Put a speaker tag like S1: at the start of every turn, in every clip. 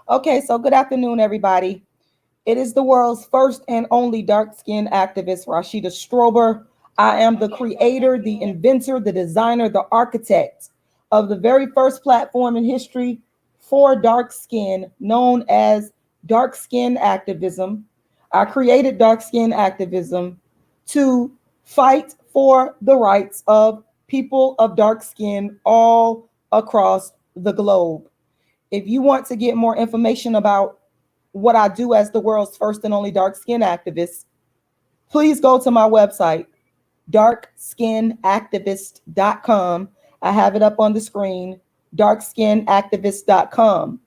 S1: Okay, so good afternoon, everybody. It is the world's first and only dark-skinned activist, Rashida Strober. I am the creator, the inventor, the designer, the architect of the very first platform in history for dark skin, known as dark skin activism. I created dark skin activism to fight for the rights of people of dark skin all across the globe. If you want to get more information about what I do as the world's first and only dark skin activist, please go to my website, darkskinactivist.com. I have it up on the screen, darkskinactivist.com.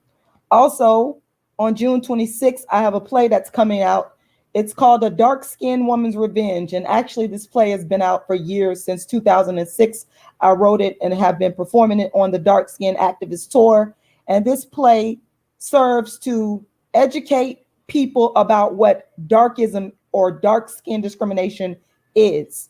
S1: Also, on June 26th, I have a play that's coming out. It's called A Dark Skinned Woman's Revenge. And actually, this play has been out for years, since 2006. I wrote it and have been performing it on the Dark Skin Activist Tour. And this play serves to educate people about what darkism or dark skin discrimination is.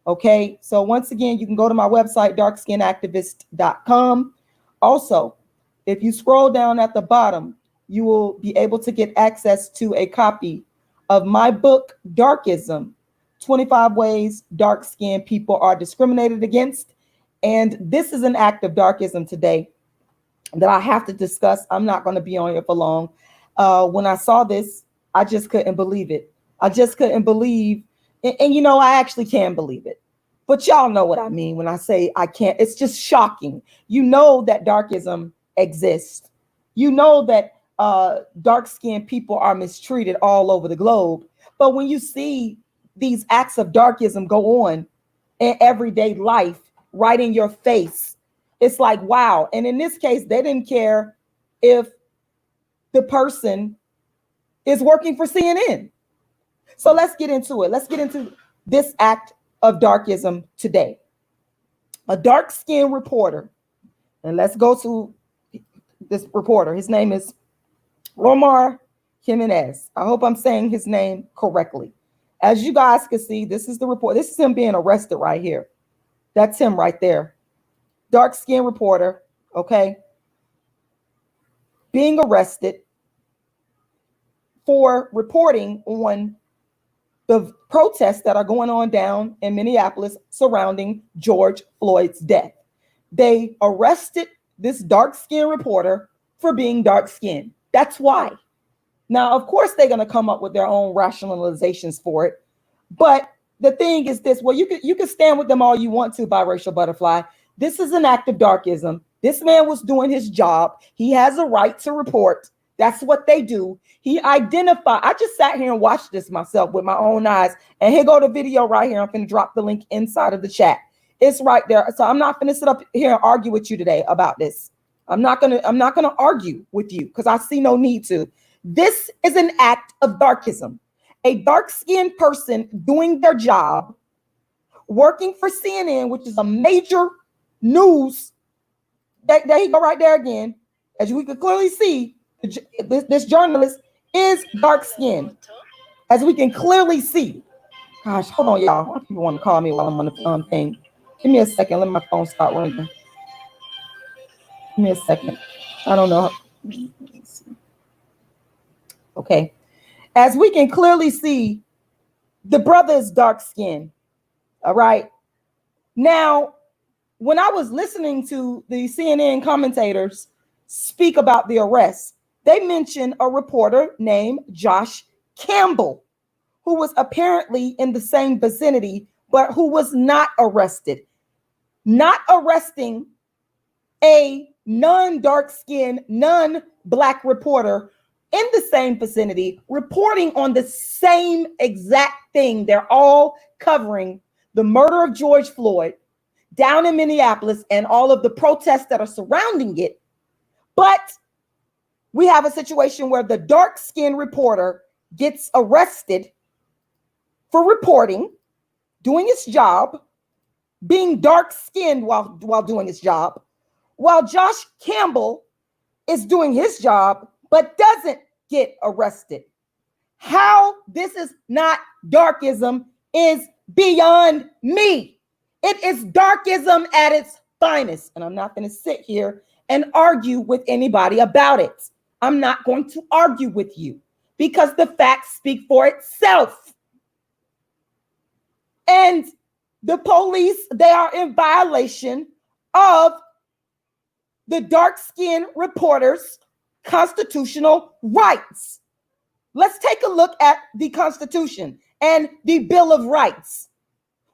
S1: Okay, so once again, you can go to my website, darkskinactivist.com. Also, if you scroll down at the bottom, you will be able to get access to a copy of my book, Darkism, 25 Ways Dark Skinned People Are Discriminated Against. And this is an act of darkism today that I have to discuss. I'm not going to be on here for long. When I saw this, I just couldn't believe it. I just couldn't believe, and you know, I actually can believe it. But y'all know what I mean when I say I can't. It's just shocking. You know that darkism exists. You know that dark-skinned people are mistreated all over the globe. But when you see these acts of darkism go on in everyday life, right in your face, it's like, wow. And in this case, they didn't care if the person is working for CNN. So let's get into it. Let's get into this act of darkism today. A dark-skinned reporter, and let's go to this reporter. His name is Omar Jimenez. I hope I'm saying his name correctly. As you guys can see, this is the report. This is him being arrested right here. That's him right there. Dark-skinned reporter, okay, being arrested for reporting on the protests that are going on down in Minneapolis surrounding George Floyd's death. They arrested this dark-skinned reporter for being dark-skinned. That's why. Now, of course, they're going to come up with their own rationalizations for it. But the thing is this, well, you can stand with them all you want to, biracial butterfly. This is an act of darkism. This man was doing his job. He has a right to report. That's what they do. He identified. I just sat here and watched this myself with my own eyes. And here go the video right here. I'm going to drop the link inside of the chat. It's right there. So I'm not going to sit up here and argue with you today about this. I'm not going to argue with you because I see no need to. This is an act of darkism. A dark-skinned person doing their job, working for CNN, which is a major news. There you go right there again. As we can clearly see, this journalist is dark-skinned. As we can clearly see. Gosh, hold on, y'all. Why people want to call me while I'm on the thing? Give me a second. Let my phone start ringing. Give me a second. I don't know. Okay. As we can clearly see, the brother is dark-skinned. All right. Now, when I was listening to the CNN commentators speak about the arrest, they mentioned a reporter named Josh Campbell, who was apparently in the same vicinity, but who was not arrested. Not arresting a non-dark-skinned, non-black reporter in the same vicinity, reporting on the same exact thing. They're all covering the murder of George Floyd. down in Minneapolis and all of the protests that are surrounding it. But we have a situation where the dark-skinned reporter gets arrested for reporting, doing his job, being dark-skinned while doing his job, while Josh Campbell is doing his job but doesn't get arrested. How this is not darkism is beyond me. It is darkism at its finest. And I'm not going to sit here and argue with anybody about it. I'm not going to argue with you because the facts speak for itself. And the police, they are in violation of the dark-skinned reporter's constitutional rights. Let's take a look at the Constitution and the Bill of Rights,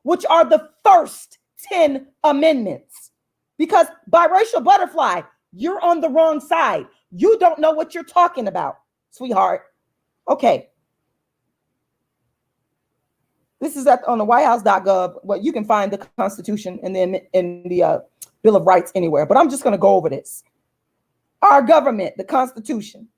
S1: which are the first 10 amendments. Because biracial butterfly, you're on the wrong side. You don't know what you're talking about, sweetheart. Okay. This is on the whitehouse.gov. Well, you can find the Constitution and then in the Bill of Rights anywhere, but I'm just going to go over this. Our government, the Constitution.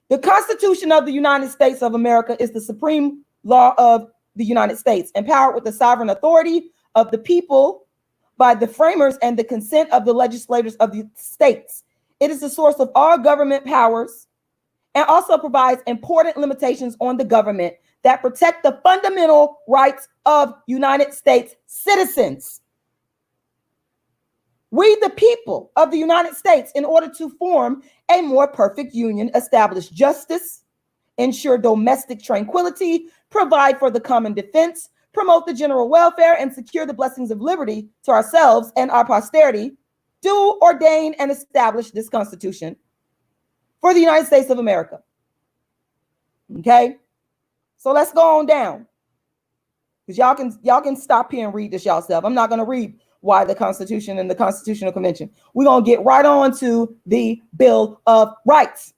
S1: The Constitution of the United States of America is the supreme law of the United States, empowered with the sovereign authority of the people by the framers and the consent of the legislators of the states. It is the source of all government powers and also provides important limitations on the government that protect the fundamental rights of United States citizens. We, the people of the United States, in order to form a more perfect union, establish justice, ensure domestic tranquility, provide for the common defense, promote the general welfare, and secure the blessings of liberty to ourselves and our posterity, do ordain and establish this Constitution for the United States of America. Okay, so let's go on down, because y'all can stop here and read this yourself. I'm not going to read why the Constitution and the Constitutional Convention. We're going to get right on to the Bill of Rights.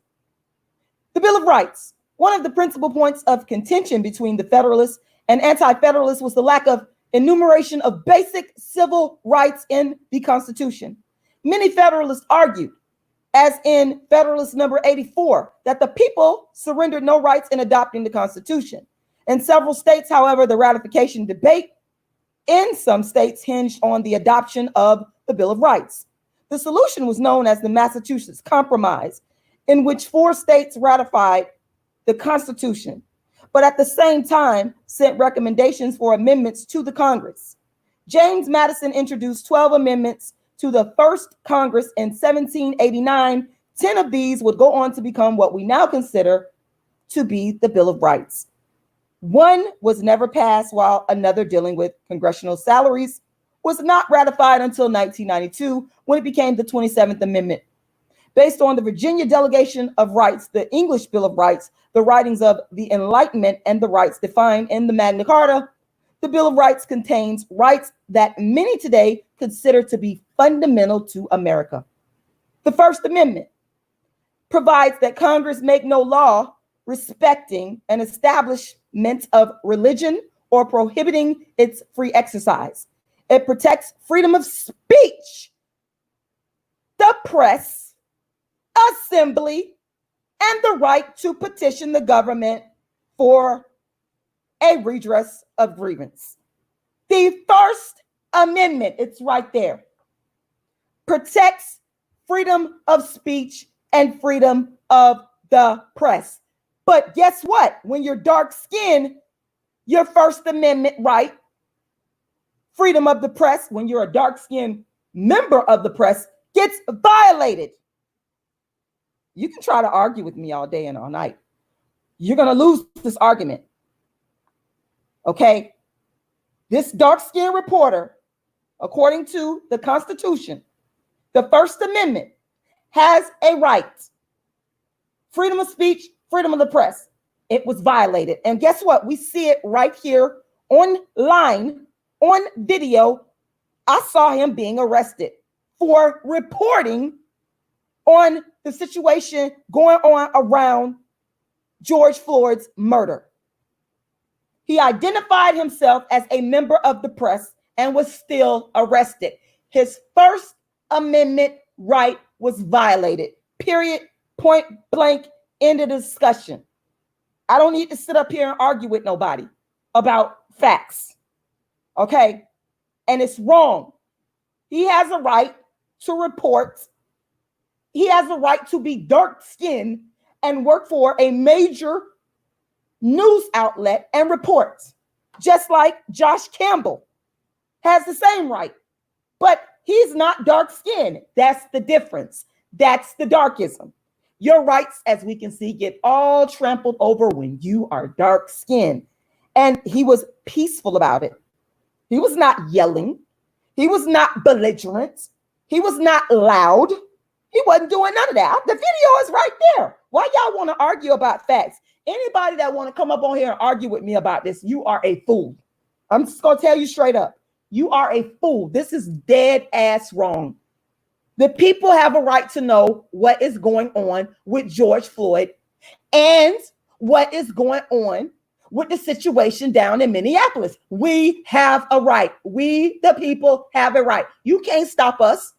S1: The Bill of Rights. One of the principal points of contention between the Federalists and Anti-Federalists was the lack of enumeration of basic civil rights in the Constitution. Many Federalists argued, as in Federalist number 84, that the people surrendered no rights in adopting the Constitution. In several states, however, the ratification debate in some states hinged on the adoption of the Bill of Rights. The solution was known as the Massachusetts Compromise, in which 4 states ratified the Constitution, but at the same time sent recommendations for amendments to the Congress. James Madison introduced 12 amendments to the first Congress in 1789. 10 of these would go on to become what we now consider to be the Bill of Rights. One was never passed, while another, dealing with congressional salaries, was not ratified until 1992, when it became the 27th Amendment. Based on the Virginia Delegation of Rights, the English Bill of Rights, the writings of the Enlightenment, and the rights defined in the Magna Carta, the Bill of Rights contains rights that many today consider to be fundamental to America. The First Amendment provides that Congress make no law respecting an establishment of religion or prohibiting its free exercise. It protects freedom of speech, the press, assembly, and the right to petition the government for a redress of grievance. The First Amendment, it's right there, protects freedom of speech and freedom of the press. But guess what? When you're dark-skinned, your First Amendment right, freedom of the press, when you're a dark-skinned member of the press, gets violated. You can try to argue with me all day and all night. You're going to lose this argument. Okay? This dark-skinned reporter, according to the Constitution, the First Amendment, has a right. Freedom of speech, freedom of the press. It was violated. And guess what? We see it right here online, on video. I saw him being arrested for reporting on the situation going on around George Floyd's murder. He identified himself as a member of the press and was still arrested. his First Amendment right was violated. Period. Point blank. End of the discussion. I don't need to sit up here and argue with nobody about facts. Okay? And it's wrong. He has a right to report. He has a right to be dark-skinned and work for a major news outlet and report. Just like Josh Campbell has the same right. But he's not dark-skinned. That's the difference. That's the darkism. Your rights, as we can see, get all trampled over when you are dark-skinned. And he was peaceful about it. He was not yelling. He was not belligerent. He was not loud. He wasn't doing none of that. The video is right there. Why y'all want to argue about facts? Anybody that want to come up on here and argue with me about this, you are a fool. I'm just going to tell you straight up. You are a fool. This is dead ass wrong. The people have a right to know what is going on with George Floyd and what is going on with the situation down in Minneapolis. We have a right. We, the people, have a right. You can't stop us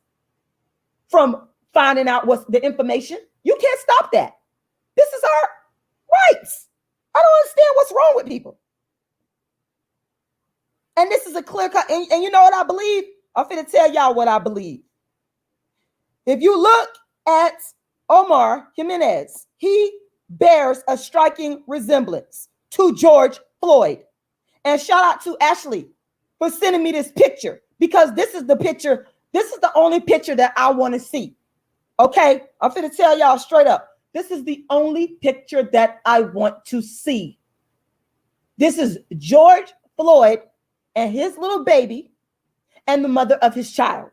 S1: from finding out what's the information. You can't stop that. This is our rights. I don't understand what's wrong with people. And this is a clear cut. And you know what I believe? I'm finna tell y'all what I believe. If you look at Omar Jimenez, he bears a striking resemblance to George Floyd. And shout out to Ashley for sending me this picture, because this is the picture. This is the only picture that I want to see. Okay, I'm finna tell y'all straight up. This is the only picture that I want to see. This is George Floyd and his little baby and the mother of his child.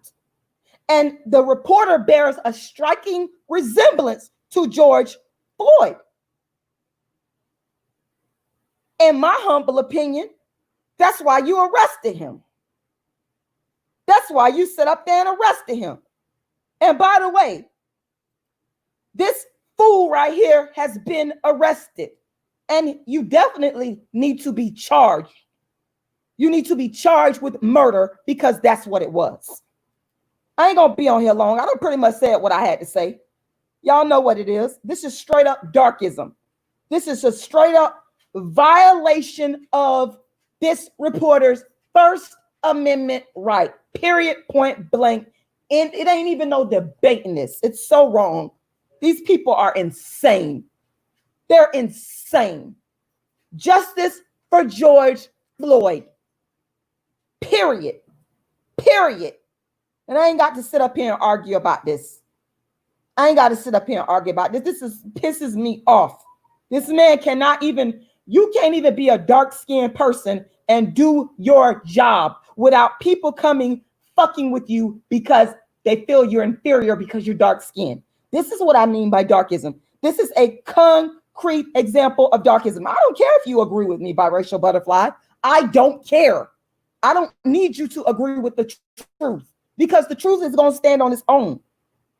S1: And the reporter bears a striking resemblance to George Floyd. In my humble opinion, that's why you arrested him. That's why you sit up there and arrested him. And by the way, this fool right here has been arrested. And you definitely need to be charged. You need to be charged with murder, because that's what it was. I ain't gonna be on here long. I done pretty much said what I had to say. Y'all know what it is. This is straight up darkism. This is a straight up violation of this reporter's First Amendment right. Period, point blank. And it ain't even no debating this. It's so wrong. These people are insane. They're insane. Justice for George Floyd. Period. Period. And I ain't got to sit up here and argue about this. I ain't got to sit up here and argue about this. Pisses me off. This man cannot even, you can't even be a dark-skinned person and do your job without people coming fucking with you because they feel you're inferior because you're dark-skinned. This is what I mean by darkism. This is a concrete example of darkism. I don't care if you agree with me, biracial butterfly. I don't care. I don't need you to agree with the truth, because the truth is going to stand on its own.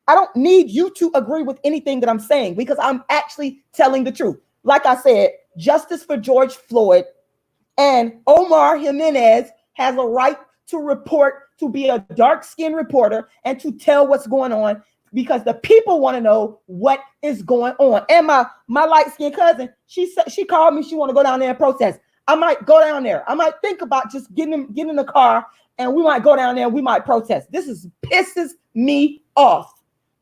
S1: I don't need you to agree with anything that I'm saying, because I'm actually telling the truth. Like I said, justice for George Floyd, and Omar Jimenez has a right to report, to be a dark-skinned reporter and to tell what's going on, because the people want to know what is going on. And my light-skinned cousin, she called me. She want to go down there and protest. I might go down there. I might think about just getting in the car, and we might go down there and we might protest. This pisses me off.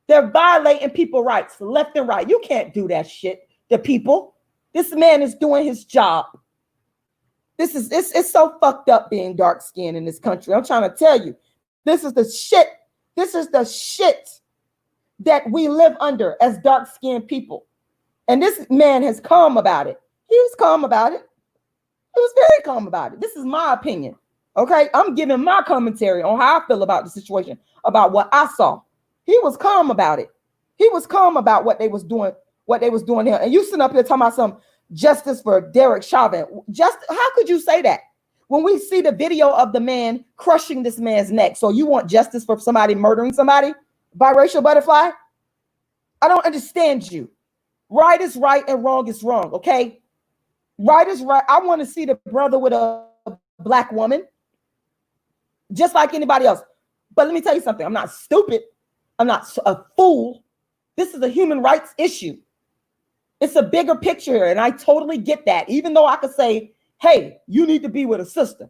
S1: They're violating people's rights left and right. You can't do that shit to people. This man is doing his job. It's so fucked up being dark-skinned in this country. I'm trying to tell you, this is the shit. This is the shit that we live under as dark-skinned people. And this man has calm about it. He was calm about it. He was very calm about it. This is my opinion. Okay, I'm giving my commentary on how I feel about the situation, about what I saw. He was calm about it. He was calm about what they was doing here. And you sitting up here talking about some justice for Derek Chauvin. How could you say that when we see the video of the man crushing this man's neck? So you want justice for somebody murdering somebody? Biracial butterfly? I don't understand you. Right is right and wrong is wrong, okay? Right is right. I want to see the brother with a black woman, just like anybody else. But let me tell you something. I'm not stupid. I'm not a fool. This is a human rights issue. It's a bigger picture, and I totally get that. Even though I could say, hey, you need to be with a sister.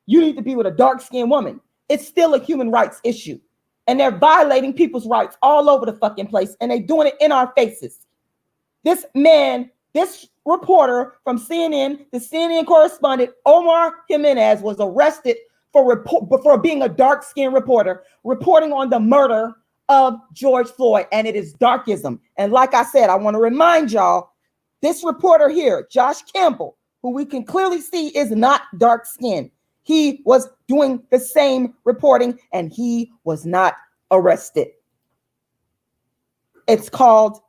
S1: You need to be with a dark-skinned woman. It's still a human rights issue. And they're violating people's rights all over the fucking place, and they're doing it in our faces. This man, this reporter from CNN, the CNN correspondent, Omar Jimenez, was arrested for being a dark-skinned reporter, reporting on the murder of George Floyd, and it is darkism. And like I said, I want to remind y'all, this reporter here, Josh Campbell, who we can clearly see is not dark-skinned, he was doing the same reporting, and he was not arrested. It's called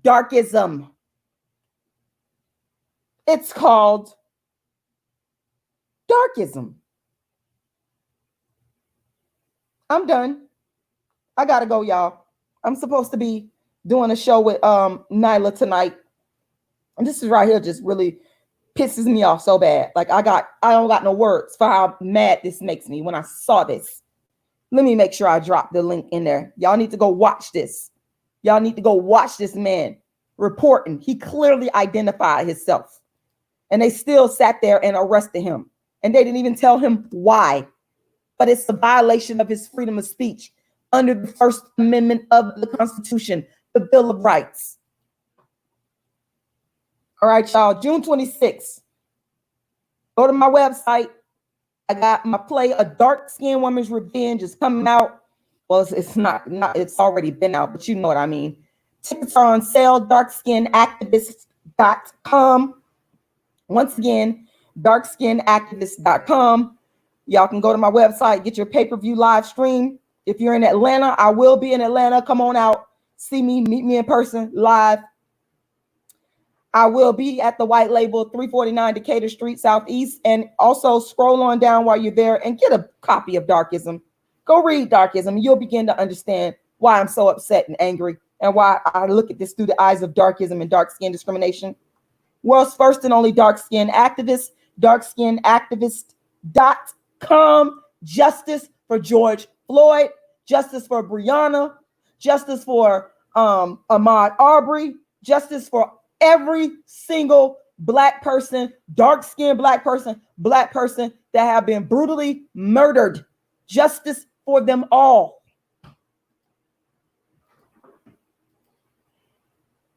S1: darkism. It's called darkism. I'm done. I gotta go, y'all. I'm supposed to be doing a show with Nyla tonight. And this is right here just really pisses me off so bad. Like I don't got no words for how mad this makes me when I saw this. Let me make sure I drop the link in there. Y'all need to go watch this. Y'all need to go watch this man reporting. He clearly identified himself. And they still sat there and arrested him. And they didn't even tell him why. But it's a violation of his freedom of speech under the First Amendment of the Constitution, the Bill of Rights. All right, y'all, June 26th. Go to my website. I got my play, A Dark-Skinned Woman's Revenge, is coming out. Well, it's not, it's already been out, but you know what I mean. Tickets are on sale, darkskinnedactivist.com. Once again, darkskinnedactivist.com. Y'all can go to my website, get your pay-per-view live stream. If you're in Atlanta, I will be in Atlanta. Come on out, see me, meet me in person live. I will be at the White Label, 349 Decatur Street, Southeast. And also scroll on down while you're there and get a copy of Darkism. Go read Darkism. You'll begin to understand why I'm so upset and angry and why I look at this through the eyes of darkism and dark skin discrimination. World's first and only dark skin activist, darkskinnedactivist.com. Justice for George Floyd, justice for Breonna, justice for Ahmaud Arbery, justice for every single black person, dark-skinned black person that have been brutally murdered. Justice for them all.